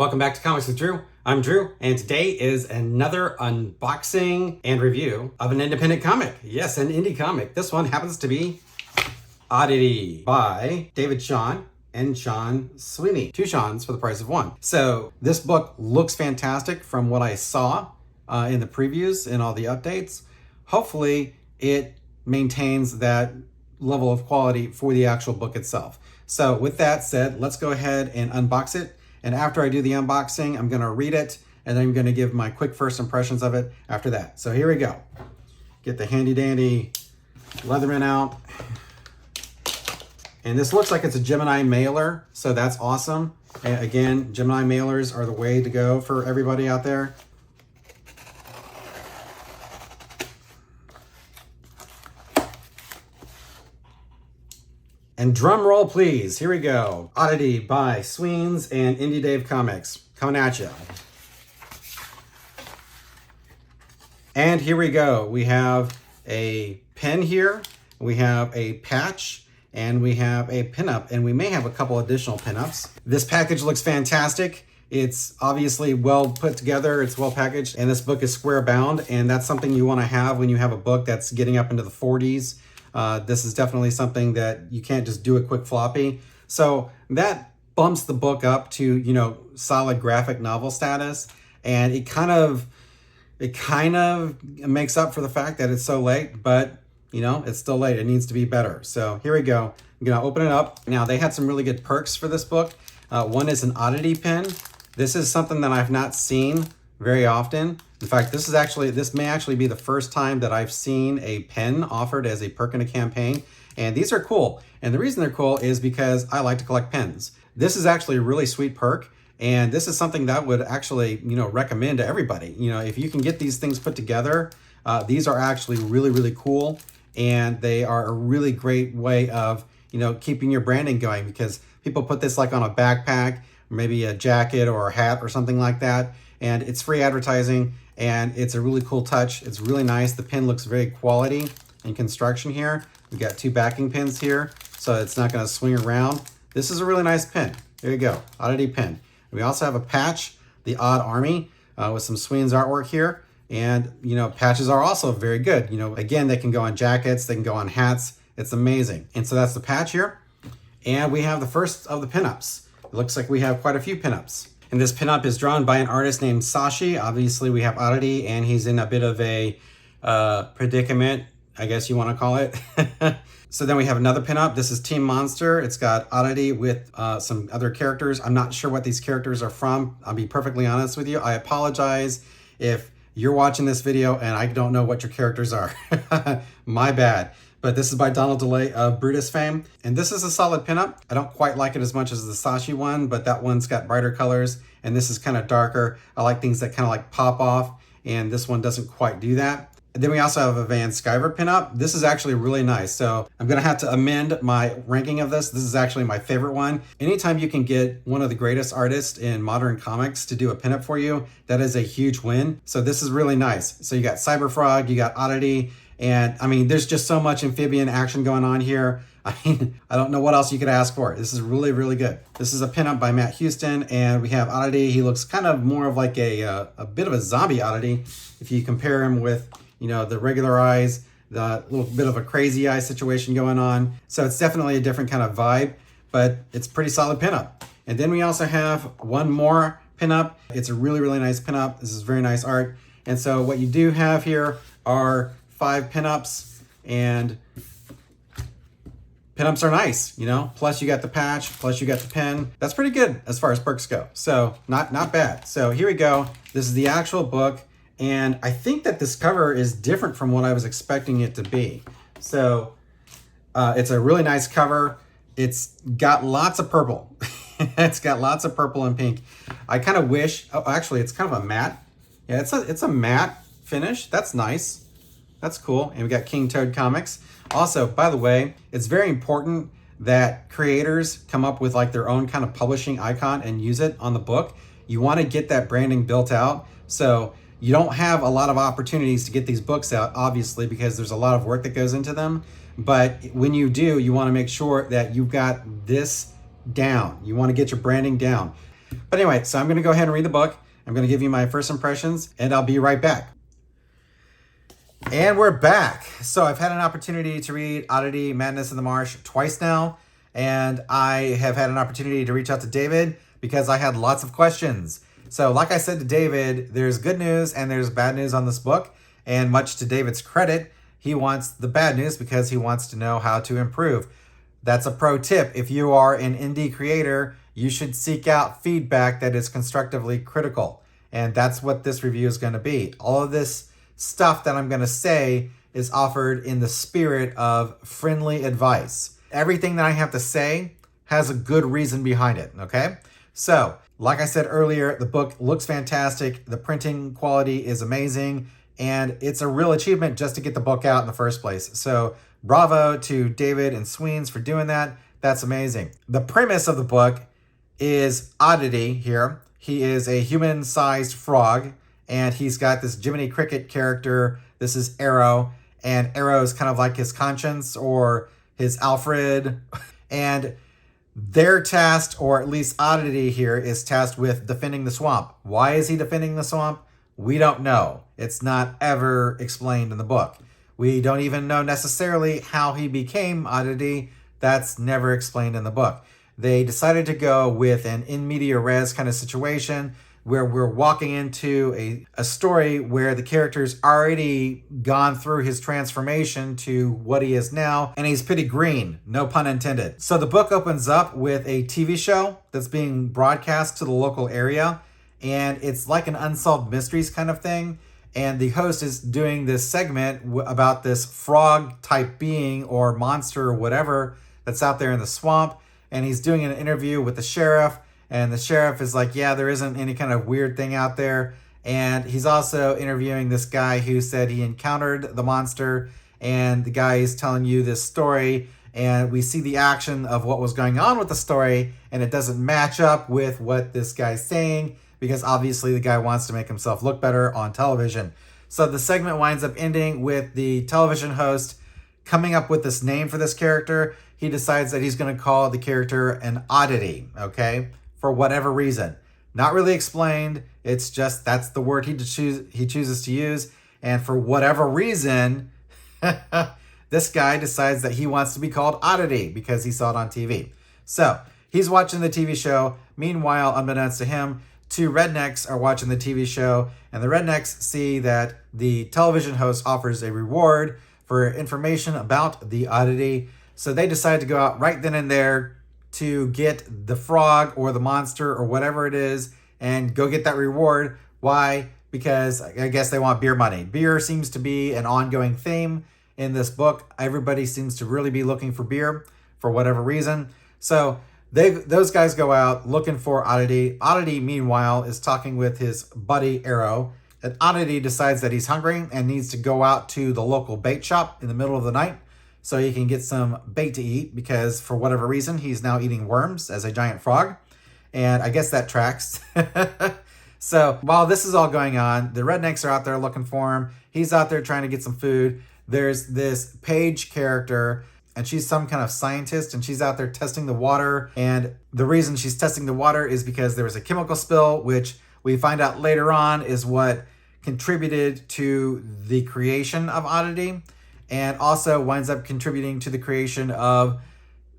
Welcome back to Comics with Drew. I'm Drew, and today is another unboxing and review of an independent comic. Yes, an indie comic. This one happens to be Oddity by David Shawn and Shawn Sweeney. Two Shawns for the price of one. So this book looks fantastic from what I saw in the previews and all the updates. Hopefully it maintains that level of quality for the actual book itself. So with that said, let's go ahead and unbox it. And after I do the unboxing, I'm going to read it, and then I'm going to give my quick first impressions of it after that. So here we go. Get the handy dandy Leatherman out. And this looks like it's a Gemini mailer, so that's awesome. And again, Gemini mailers are the way to go for everybody out there. And drum roll, please. Here we go. Oddity by Sweens and Indie Dave Comics. Coming at you. And here we go. We have a pen here. We have a patch. And we have a pinup. And we may have a couple additional pinups. This package looks fantastic. It's obviously well put together. It's well packaged. And this book is square bound. And that's something you want to have when you have a book that's getting up into the 40s. This is definitely something that you can't just do a quick floppy. So that bumps the book up to, you know, solid graphic novel status. And it kind of makes up for the fact that it's so late, but you know, it's still late. It needs to be better. So here we go. I'm going to open it up. Now they had some really good perks for this book. One is an Oddity pen. This is something that I've not seen very often. In fact, this may actually be the first time that I've seen a pen offered as a perk in a campaign. And these are cool. And the reason they're cool is because I like to collect pens. This is actually a really sweet perk. And this is something that I would actually, you know, recommend to everybody. You know, if you can get these things put together, these are actually really, really cool. And they are a really great way of, you know, keeping your branding going, because people put this like on a backpack, or maybe a jacket or a hat or something like that. And it's free advertising, and it's a really cool touch. It's really nice. The pen looks very quality in construction here. We've got two backing pins here, so it's not going to swing around. This is a really nice pen. There you go, Oddity pen. We also have a patch, the Odd Army, with some Sweens artwork here. And, you know, patches are also very good. You know, again, they can go on jackets, they can go on hats. It's amazing. And so that's the patch here. And we have the first of the pinups. It looks like we have quite a few pinups. And this pinup is drawn by an artist named Sashi. Obviously, we have Oddity, and he's in a bit of a predicament, I guess you want to call it. So then we have another pinup. This is Team Monster. It's got Oddity with some other characters. I'm not sure what these characters are from. I'll be perfectly honest with you. I apologize if you're watching this video and I don't know what your characters are. My bad. But this is by Donald DeLay of Brutus fame. And this is a solid pinup. I don't quite like it as much as the Sashi one, but that one's got brighter colors and this is kind of darker. I like things that kind of like pop off, and this one doesn't quite do that. And then we also have a Van Skiver Pin-Up. This is actually really nice. So I'm gonna have to amend my ranking of this. This is actually my favorite one. Anytime you can get one of the greatest artists in modern comics to do a pinup for you, that is a huge win. So this is really nice. So you got Cyberfrog, you got Oddity, and I mean, there's just so much amphibian action going on here. I mean, I don't know what else you could ask for. This is really, really good. This is a pinup by Matt Houston, and we have Oddity. He looks kind of more of like a bit of a zombie Oddity if you compare him with, you know, the regular eyes, the little bit of a crazy eye situation going on. So it's definitely a different kind of vibe, but it's pretty solid pinup. And then we also have one more pinup. It's a really, really nice pinup. This is very nice art. And so what you do have here are 5 pinups, and pinups are nice, you know, plus you got the patch, plus you got the pen. That's pretty good as far as perks go. So not bad. So here we go. This is the actual book. And I think that this cover is different from what I was expecting it to be. So it's a really nice cover. It's got lots of purple. It's got lots of purple and pink. I kind of wish, oh, actually it's kind of a matte. Yeah, it's a matte finish. That's nice. That's cool. And we got King Toad Comics. Also, by the way, it's very important that creators come up with like their own kind of publishing icon and use it on the book. You want to get that branding built out. So you don't have a lot of opportunities to get these books out, obviously, because there's a lot of work that goes into them. But when you do, you want to make sure that you've got this down. You want to get your branding down. But anyway, so I'm going to go ahead and read the book. I'm going to give you my first impressions, and I'll be right back. And we're back. So I've had an opportunity to read Oddity, Madness in the Marsh twice now, and I have had an opportunity to reach out to David because I had lots of questions. So like I said to David, there's good news and there's bad news on this book, and much to David's credit, he wants the bad news because he wants to know how to improve. That's a pro tip. If you are an indie creator, you should seek out feedback that is constructively critical. And that's what this review is going to be. All of this stuff that I'm going to say is offered in the spirit of friendly advice. Everything that I have to say has a good reason behind it, okay? So, like I said earlier, the book looks fantastic. The printing quality is amazing. And it's a real achievement just to get the book out in the first place. So, bravo to David and Sweens for doing that. That's amazing. The premise of the book is Oddity here. He is a human-sized frog, and he's got this Jiminy Cricket character. This is Arrow, and Arrow is kind of like his conscience or his Alfred. And they're tasked, or at least Oddity here is tasked with defending the swamp. Why is he defending the swamp? We don't know. It's not ever explained in the book. We don't even know necessarily how he became Oddity. That's never explained in the book. They decided to go with an in media res kind of situation where we're walking into a story where the character's already gone through his transformation to what he is now, and he's pretty green, no pun intended. So the book opens up with a TV show that's being broadcast to the local area, and it's like an unsolved mysteries kind of thing. And the host is doing this segment about this frog type being or monster or whatever that's out there in the swamp. And he's doing an interview with the sheriff. And the sheriff is like, yeah, there isn't any kind of weird thing out there. And he's also interviewing this guy who said he encountered the monster. And the guy is telling you this story. And we see the action of what was going on with the story. And it doesn't match up with what this guy's saying, because obviously the guy wants to make himself look better on television. So the segment winds up ending with the television host coming up with this name for this character. He decides that he's going to call the character an Oddity, okay? For whatever reason. Not really explained. It's just that's the word he chooses to use. And for whatever reason, this guy decides that he wants to be called Oddity because he saw it on TV. So he's watching the TV show. Meanwhile, unbeknownst to him, two rednecks are watching the TV show, and the rednecks see that the television host offers a reward for information about the Oddity. So they decide to go out right then and there to get the frog or the monster or whatever it is and go get that reward. Why? Because I guess they want beer money. Beer seems to be an ongoing theme in this book. Everybody seems to really be looking for beer for whatever reason. So those guys go out looking for Oddity. Oddity, meanwhile, is talking with his buddy Arrow. And Oddity decides that he's hungry and needs to go out to the local bait shop in the middle of the night so he can get some bait to eat, because for whatever reason, he's now eating worms as a giant frog. And I guess that tracks. So while this is all going on, the rednecks are out there looking for him. He's out there trying to get some food. There's this Paige character, and she's some kind of scientist, and she's out there testing the water. And the reason she's testing the water is because there was a chemical spill, which we find out later on is what contributed to the creation of Oddity, and also winds up contributing to the creation of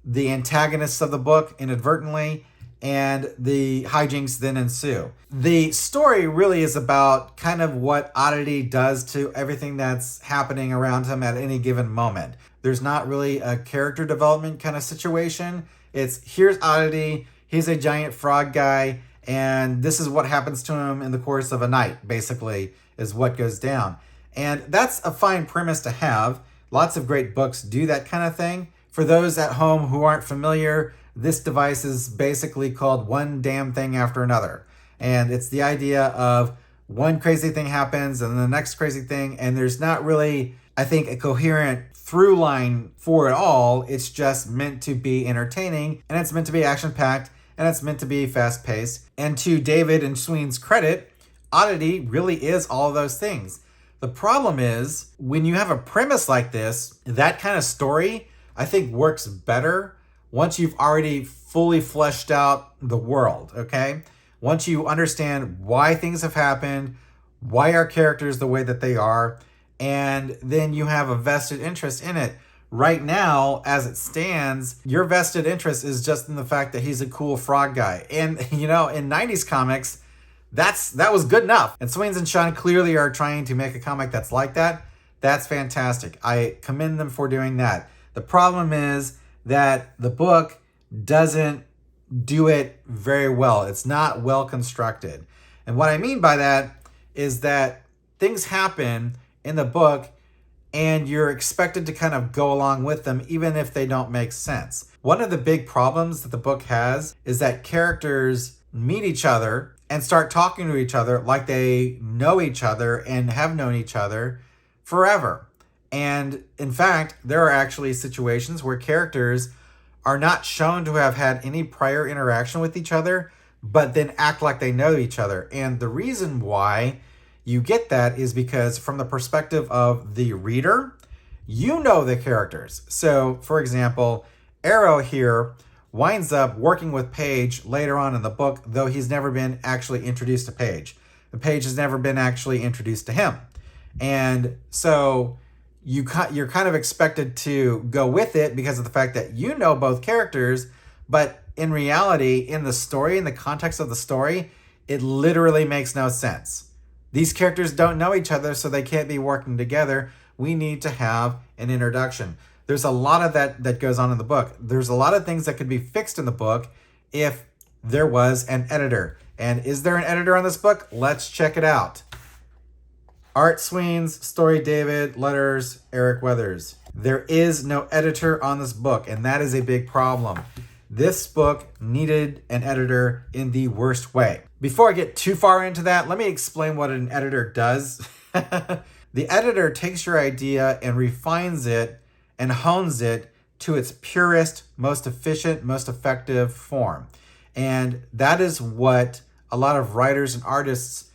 the antagonists of the book inadvertently, and the hijinks then ensue. The story really is about kind of what Oddity does to everything that's happening around him at any given moment. There's not really a character development kind of situation. It's here's Oddity, he's a giant frog guy, and this is what happens to him in the course of a night, basically, is what goes down. And that's a fine premise to have. Lots of great books do that kind of thing. For those at home who aren't familiar, this device is basically called One Damn Thing After Another. And it's the idea of one crazy thing happens and the next crazy thing, and there's not really, I think, a coherent through line for it all. It's just meant to be entertaining, and it's meant to be action-packed, and it's meant to be fast-paced. And to David and Sweens' credit, Oddity really is all of those things. The problem is, when you have a premise like this, that kind of story, I think, works better once you've already fully fleshed out the world, okay? once you understand why things have happened, why our characters the way that they are, and then you have a vested interest in it. Right now, as it stands, your vested interest is just in the fact that he's a cool frog guy. And, in 90s comics, that was good enough. And Sweens and Shawn clearly are trying to make a comic that's like that. That's fantastic. I commend them for doing that. The problem is that the book doesn't do it very well. It's not well constructed. And what I mean by that is that things happen in the book and you're expected to kind of go along with them even if they don't make sense. One of the big problems that the book has is that characters meet each other and start talking to each other like they know each other and have known each other forever. And in fact, there are actually situations where characters are not shown to have had any prior interaction with each other, but then act like they know each other. And the reason why you get that is because from the perspective of the reader, you know the characters. So, for example, Arrow here winds up working with Paige later on in the book, though he's never been actually introduced to Paige. And Paige has never been actually introduced to him. And so you're kind of expected to go with it because of the fact that you know both characters, but in reality, in the story, in the context of the story, it literally makes no sense. These characters don't know each other, so they can't be working together. We need to have an introduction. There's a lot of that goes on in the book. There's a lot of things that could be fixed in the book if there was an editor. And is there an editor on this book? Let's check it out. Art Sweens, story David, letters Eric Weathers. There is no editor on this book, and that is a big problem. This book needed an editor in the worst way. Before I get too far into that, let me explain what an editor does. The editor takes your idea and refines it and hones it to its purest, most efficient, most effective form. And that is what a lot of writers and artists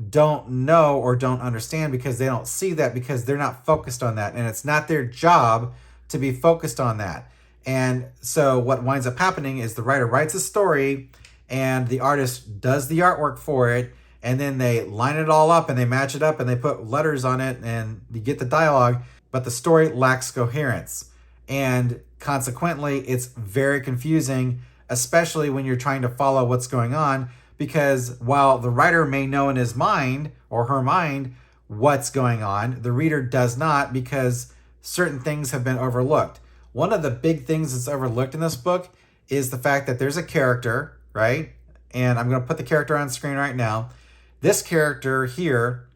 don't know or don't understand because they don't see that because they're not focused on that. And it's not their job to be focused on that. And so what winds up happening is the writer writes a story and the artist does the artwork for it. And then they line it all up and they match it up and they put letters on it and you get the dialogue, but the story lacks coherence. And consequently, it's very confusing, especially when you're trying to follow what's going on, because while the writer may know in his mind or her mind what's going on, the reader does not because certain things have been overlooked. One of the big things that's overlooked in this book is the fact that there's a character, right? And I'm going to put the character on screen right now. This character here,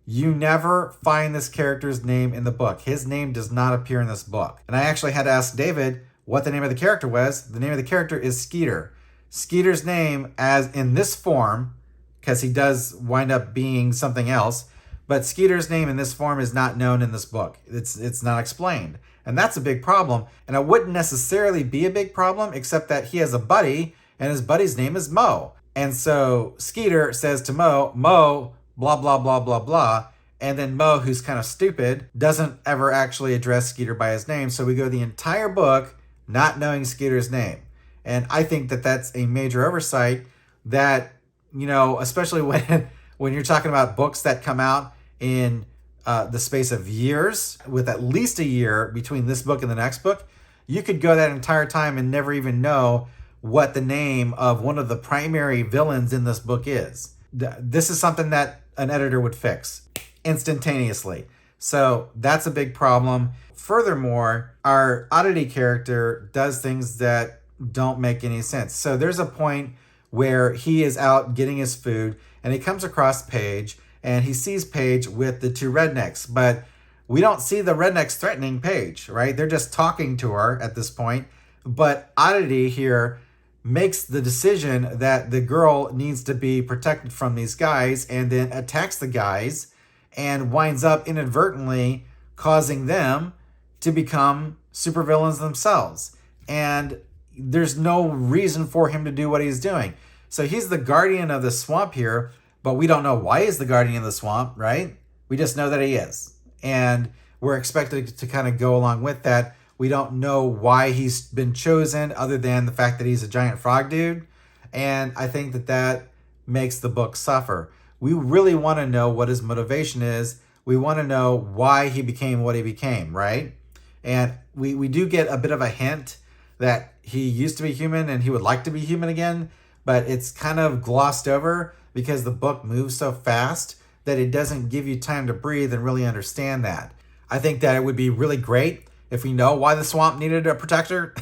you never find this character's name in the book. His name does not appear in this book. And I actually had to ask David what the name of the character was. The name of the character is Skeeter. Skeeter's name, as in this form, because he does wind up being something else, but Skeeter's name in this form is not known in this book. It's not explained. And that's a big problem. And it wouldn't necessarily be a big problem, except that he has a buddy, and his buddy's name is Mo. And so Skeeter says to Mo, Mo, blah, blah, blah, blah, blah. And then Mo, who's kind of stupid, doesn't ever actually address Skeeter by his name. So we go the entire book not knowing Skeeter's name. And I think that that's a major oversight that, especially when you're talking about books that come out in the space of years, with at least a year between this book and the next book, you could go that entire time and never even know what the name of one of the primary villains in this book is. This is something that an editor would fix instantaneously. So that's a big problem. Furthermore, our Oddity character does things that don't make any sense. So there's a point where he is out getting his food and he comes across Paige and he sees Paige with the two rednecks, but we don't see the rednecks threatening Paige, right? They're just talking to her at this point. But Oddity here makes the decision that the girl needs to be protected from these guys and then attacks the guys and winds up inadvertently causing them to become supervillains themselves. And there's no reason for him to do what he's doing. So he's the guardian of the swamp here, but we don't know why he's the guardian of the swamp, right? We just know that he is. And we're expected to kind of go along with that. We don't know why he's been chosen other than the fact that he's a giant frog dude. And I think that makes the book suffer. We really want to know what his motivation is. We want to know why he became what he became, right? And we do get a bit of a hint that he used to be human and he would like to be human again, but it's kind of glossed over because the book moves so fast that it doesn't give you time to breathe and really understand that. I think that it would be really great if we know why the swamp needed a protector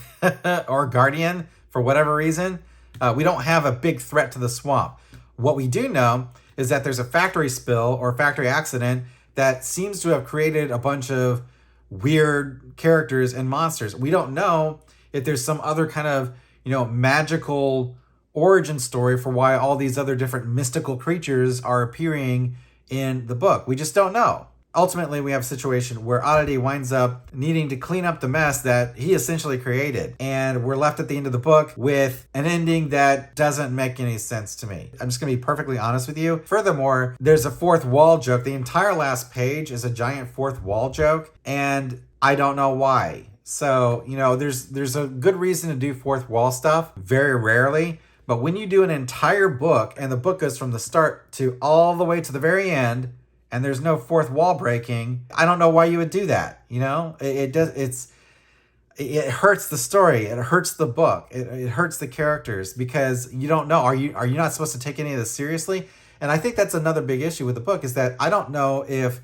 or guardian for whatever reason. We don't have a big threat to the swamp. What we do know is that there's a factory spill or factory accident that seems to have created a bunch of weird characters and monsters. We don't know if there's some other kind of, magical origin story for why all these other different mystical creatures are appearing in the book. We just don't know. Ultimately, we have a situation where Oddity winds up needing to clean up the mess that he essentially created. And we're left at the end of the book with an ending that doesn't make any sense to me. I'm just going to be perfectly honest with you. Furthermore, there's a fourth wall joke. The entire last page is a giant fourth wall joke, and I don't know why. So, there's a good reason to do fourth wall stuff, very rarely. But when you do an entire book, and the book goes from the start to all the way to the very end, and there's no fourth wall breaking, I don't know why you would do that. It hurts the story. It hurts the book. It hurts the characters because you don't know. Are you not supposed to take any of this seriously? And I think that's another big issue with the book is that I don't know if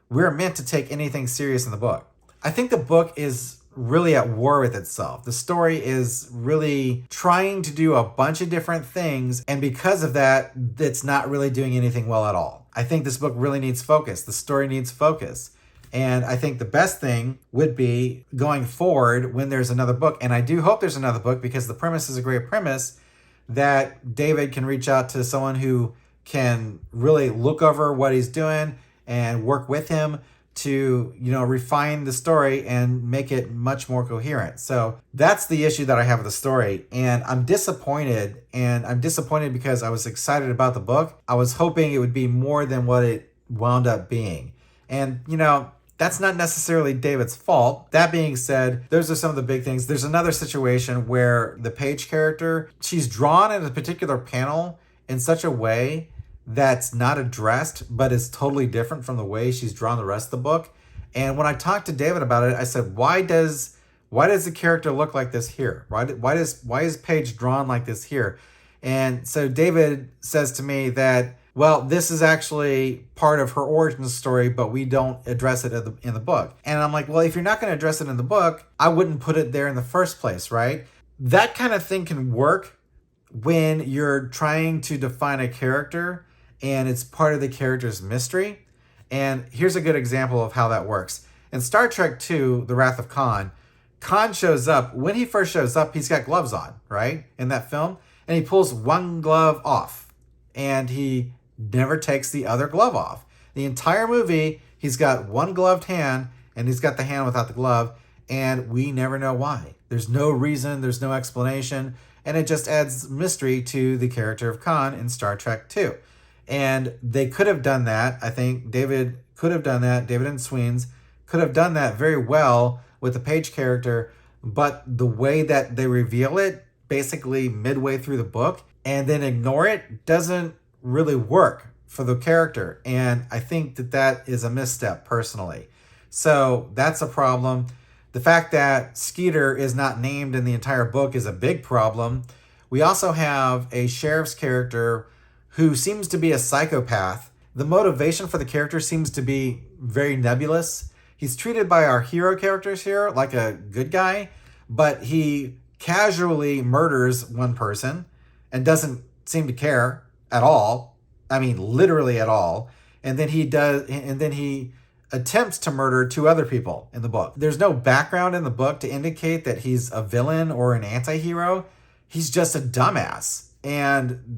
we're meant to take anything serious in the book. I think the book is really at war with itself. The story is really trying to do a bunch of different things, and because of that, it's not really doing anything well at all. I think this book really needs focus. The story needs focus. And I think the best thing would be going forward when there's another book, and I do hope there's another book because the premise is a great premise, that David can reach out to someone who can really look over what he's doing and work with him to, refine the story and make it much more coherent. So that's the issue that I have with the story. And I'm disappointed. And I'm disappointed because I was excited about the book. I was hoping it would be more than what it wound up being. And, that's not necessarily David's fault. That being said, those are some of the big things. There's another situation where the Paige character, she's drawn in a particular panel in such a way that's not addressed, but is totally different from the way she's drawn the rest of the book. And when I talked to David about it, I said, why does the character look like this here? Why is Paige drawn like this here? And so David says to me that, well, this is actually part of her origin story, but we don't address it in the book. And I'm like, well, if you're not going to address it in the book, I wouldn't put it there in the first place, right? That kind of thing can work when you're trying to define a character and it's part of the character's mystery. And here's a good example of how that works. In Star Trek II, The Wrath of Khan, Khan shows up. When he first shows up, he's got gloves on, right? In that film. And he pulls one glove off. And he never takes the other glove off. The entire movie, he's got one gloved hand, and he's got the hand without the glove. And we never know why. There's no reason. There's no explanation. And it just adds mystery to the character of Khan in Star Trek II. And they could have done that. I think David could have done that. David and Sweens could have done that very well with the Paige character. But the way that they reveal it, basically midway through the book, and then ignore it, doesn't really work for the character. And I think that is a misstep personally. So that's a problem. The fact that Skeeter is not named in the entire book is a big problem. We also have a sheriff's character who seems to be a psychopath. The motivation for the character seems to be very nebulous. He's treated by our hero characters here like a good guy, but he casually murders one person and doesn't seem to care at all. I mean, literally at all. And then he attempts to murder two other people in the book. There's no background in the book to indicate that he's a villain or an anti-hero. He's just a dumbass. And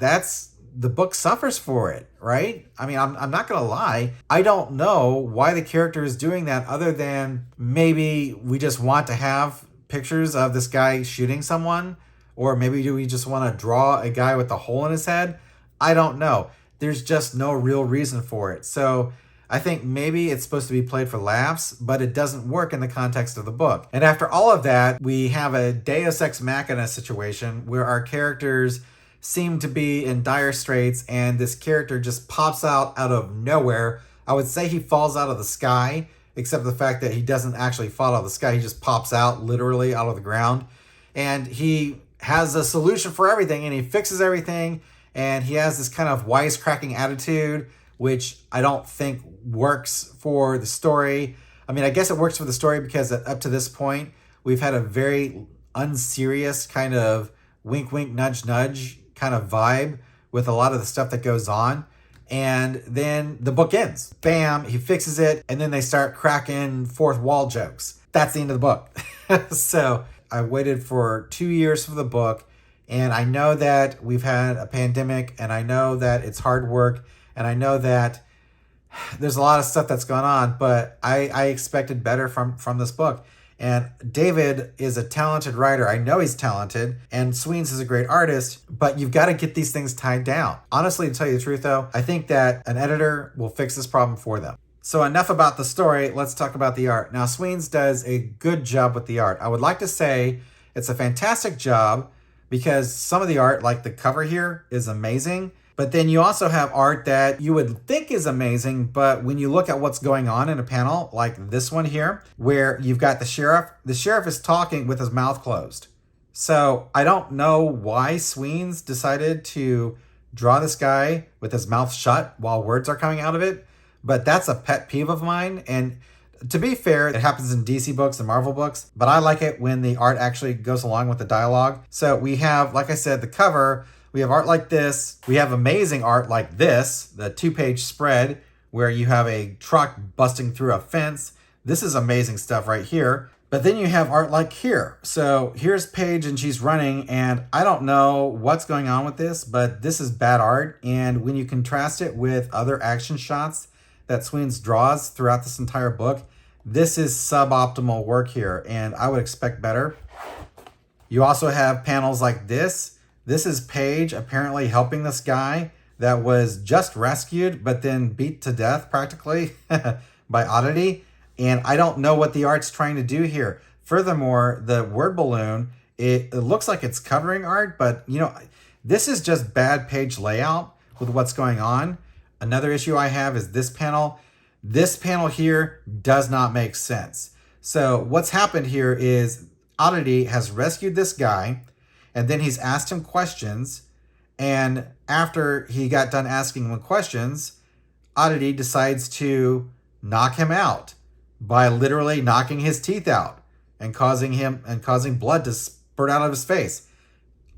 the book suffers for it, right? I mean, I'm not going to lie. I don't know why the character is doing that other than maybe we just want to have pictures of this guy shooting someone, or maybe do we just want to draw a guy with a hole in his head? I don't know. There's just no real reason for it. So I think maybe it's supposed to be played for laughs, but it doesn't work in the context of the book. And after all of that, we have a Deus Ex Machina situation where our characters seem to be in dire straits, and this character just pops out of nowhere. I would say he falls out of the sky, except the fact that he doesn't actually fall out of the sky. He just pops out literally out of the ground. And he has a solution for everything, and he fixes everything. And he has this kind of wisecracking attitude, which I don't think works for the story. I mean, I guess it works for the story because up to this point, we've had a very unserious kind of wink, wink, nudge, nudge kind of vibe with a lot of the stuff that goes on. And then the book ends. Bam, he fixes it, and then they start cracking fourth wall jokes. That's the end of the book. So I waited for 2 years for the book, and I know that we've had a pandemic, and I know that it's hard work, and I know that there's a lot of stuff that's gone on, but I expected better from this book. And David is a talented writer. I know he's talented, and Sweens is a great artist, but you've got to get these things tied down. Honestly, to tell you the truth though, I think that an editor will fix this problem for them. So enough about the story, let's talk about the art. Now, Sweens does a good job with the art. I would like to say it's a fantastic job because some of the art, like the cover here, is amazing. But then you also have art that you would think is amazing, but when you look at what's going on in a panel, like this one here, where you've got the sheriff is talking with his mouth closed. So I don't know why Sweens decided to draw this guy with his mouth shut while words are coming out of it, but that's a pet peeve of mine. And to be fair, it happens in DC books and Marvel books, but I like it when the art actually goes along with the dialogue. So we have, like I said, the cover. We have art like this. We have amazing art like this, the 2-page spread where you have a truck busting through a fence. This is amazing stuff right here. But then you have art like here. So here's Paige and she's running, and I don't know what's going on with this, but this is bad art. And when you contrast it with other action shots that Sweens draws throughout this entire book, this is suboptimal work here, and I would expect better. You also have panels like this. This is Paige apparently helping this guy that was just rescued, but then beat to death practically by Oddity. And I don't know what the art's trying to do here. Furthermore, the word balloon, it looks like it's covering art, but you know, this is just bad page layout with what's going on. Another issue I have is this panel. This panel here does not make sense. So what's happened here is Oddity has rescued this guy, and then he's asked him questions. And after he got done asking him questions, Oddity decides to knock him out by literally knocking his teeth out and causing blood to spurt out of his face.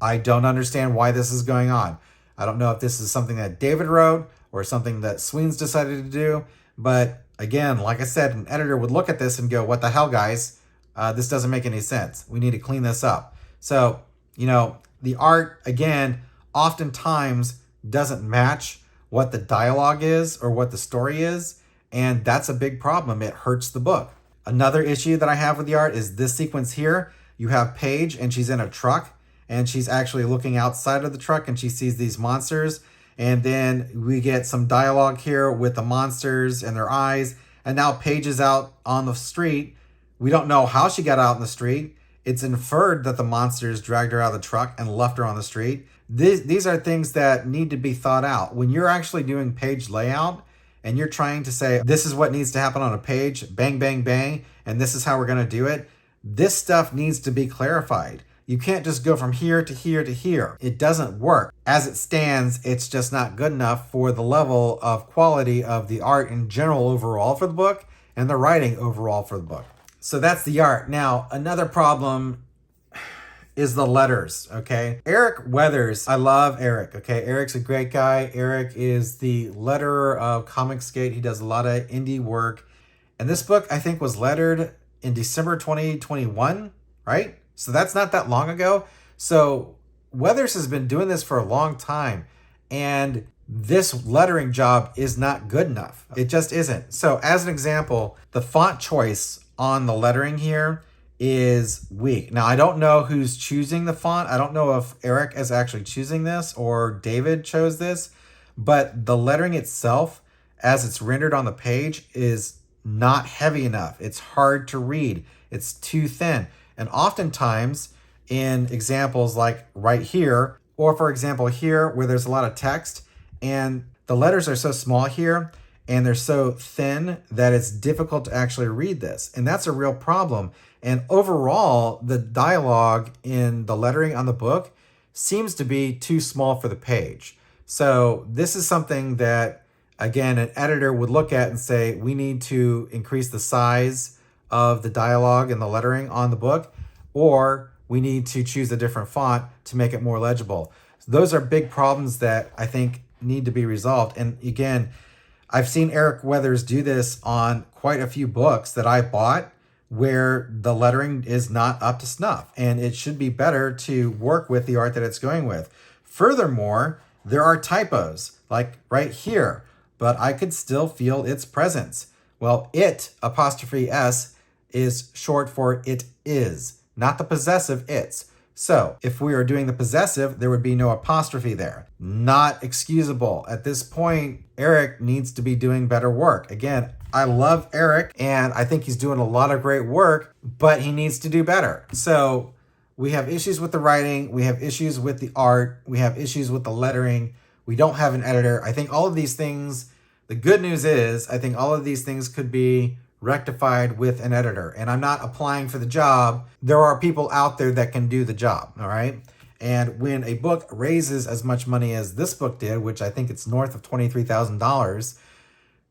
I don't understand why this is going on. I don't know if this is something that David wrote or something that Sweens decided to do. But again, like I said, an editor would look at this and go, what the hell, guys? This doesn't make any sense. We need to clean this up. So, you know, the art, again, oftentimes doesn't match what the dialogue is or what the story is. And that's a big problem. It hurts the book. Another issue that I have with the art is this sequence here. You have Paige and she's in a truck and she's actually looking outside of the truck and she sees these monsters. And then we get some dialogue here with the monsters and their eyes. And now Paige is out on the street. We don't know how she got out in the street. It's inferred that the monsters dragged her out of the truck and left her on the street. These are things that need to be thought out. When you're actually doing page layout and you're trying to say, this is what needs to happen on a page, bang, bang, bang, and this is how we're going to do it, this stuff needs to be clarified. You can't just go from here to here to here. It doesn't work. As it stands, it's just not good enough for the level of quality of the art in general overall for the book and the writing overall for the book. So that's the art. Now, another problem is the letters, okay? Eric Weathers, I love Eric, okay? Eric's a great guy. Eric is the letterer of Comicsgate. He does a lot of indie work. And this book, I think, was lettered in December 2021, right? So that's not that long ago. So Weathers has been doing this for a long time. And this lettering job is not good enough. It just isn't. So as an example, the font choice on the lettering here is weak. Now, I don't know who's choosing the font. I don't know if Eric is actually choosing this or David chose this, but the lettering itself, as it's rendered on the page, is not heavy enough. It's hard to read. It's too thin. And oftentimes, in examples like right here, Or for example, here where there's a lot of text and the letters are so small here and they're so thin that it's difficult to actually read this. And that's a real problem. And overall, the dialogue in the lettering on the book seems to be too small for the page. So this is something that, again, an editor would look at and say, we need to increase the size of the dialogue and the lettering on the book, or we need to choose a different font to make it more legible. So those are big problems that I think need to be resolved. And again, I've seen Eric Weathers do this on quite a few books that I bought where the lettering is not up to snuff, and it should be better to work with the art that it's going with. Furthermore, there are typos, like right here, but I could still feel its presence. Well, it, apostrophe S, is short for it is, not the possessive it's. So if we are doing the possessive, there would be no apostrophe there. Not excusable. At this point, Eric needs to be doing better work. Again, I love Eric and I think he's doing a lot of great work, but he needs to do better. So we have issues with the writing, we have issues with the art, we have issues with the lettering, we don't have an editor. I think all of these things, the good news is, I think all of these things could be rectified with an editor. And I'm not applying for the job. There are people out there that can do the job, all right? And when a book raises as much money as this book did, which I think it's north of $23,000,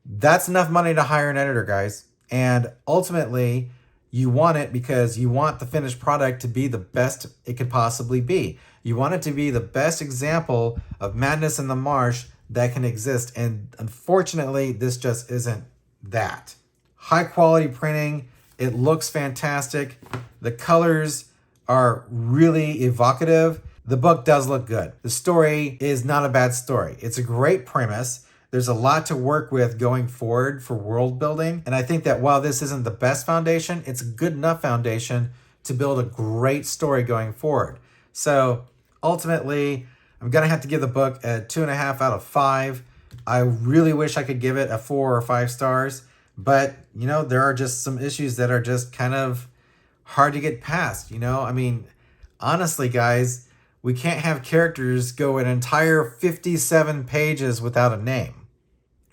that's enough money to hire an editor, guys. And ultimately, you want it because you want the finished product to be the best it could possibly be. You want it to be the best example of Madness in the Marsh that can exist. And unfortunately, this just isn't that. High quality printing. It looks fantastic. The colors are really evocative. The book does look good. The story is not a bad story. It's a great premise. There's a lot to work with going forward for world building. And I think that while this isn't the best foundation, it's a good enough foundation to build a great story going forward. So ultimately, I'm going to have to give the book a 2.5 out of 5. I really wish I could give it a 4 or 5 stars. But, you know, there are just some issues that are just kind of hard to get past, you know? I mean, honestly, guys, we can't have characters go an entire 57 pages without a name,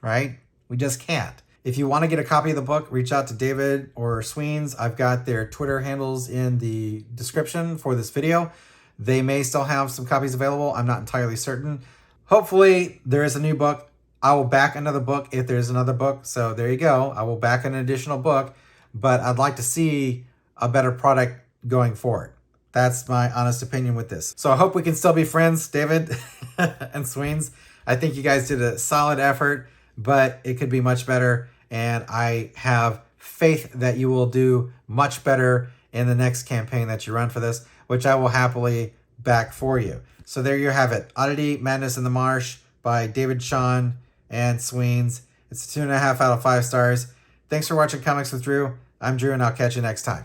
right? We just can't. If you want to get a copy of the book, reach out to David or Sweens. I've got their Twitter handles in the description for this video. They may still have some copies available. I'm not entirely certain. Hopefully, there is a new book. I will back another book if there's another book. So there you go. I will back an additional book, but I'd like to see a better product going forward. That's my honest opinion with this. So I hope we can still be friends, David and Sweens. I think you guys did a solid effort, but it could be much better. And I have faith that you will do much better in the next campaign that you run for this, which I will happily back for you. So there you have it. Oddity, Madness in the Marsh by David, Shawn, and Sweens. It's a 2.5 out of 5 stars. Thanks for watching Comics with Drew. I'm Drew, and I'll catch you next time.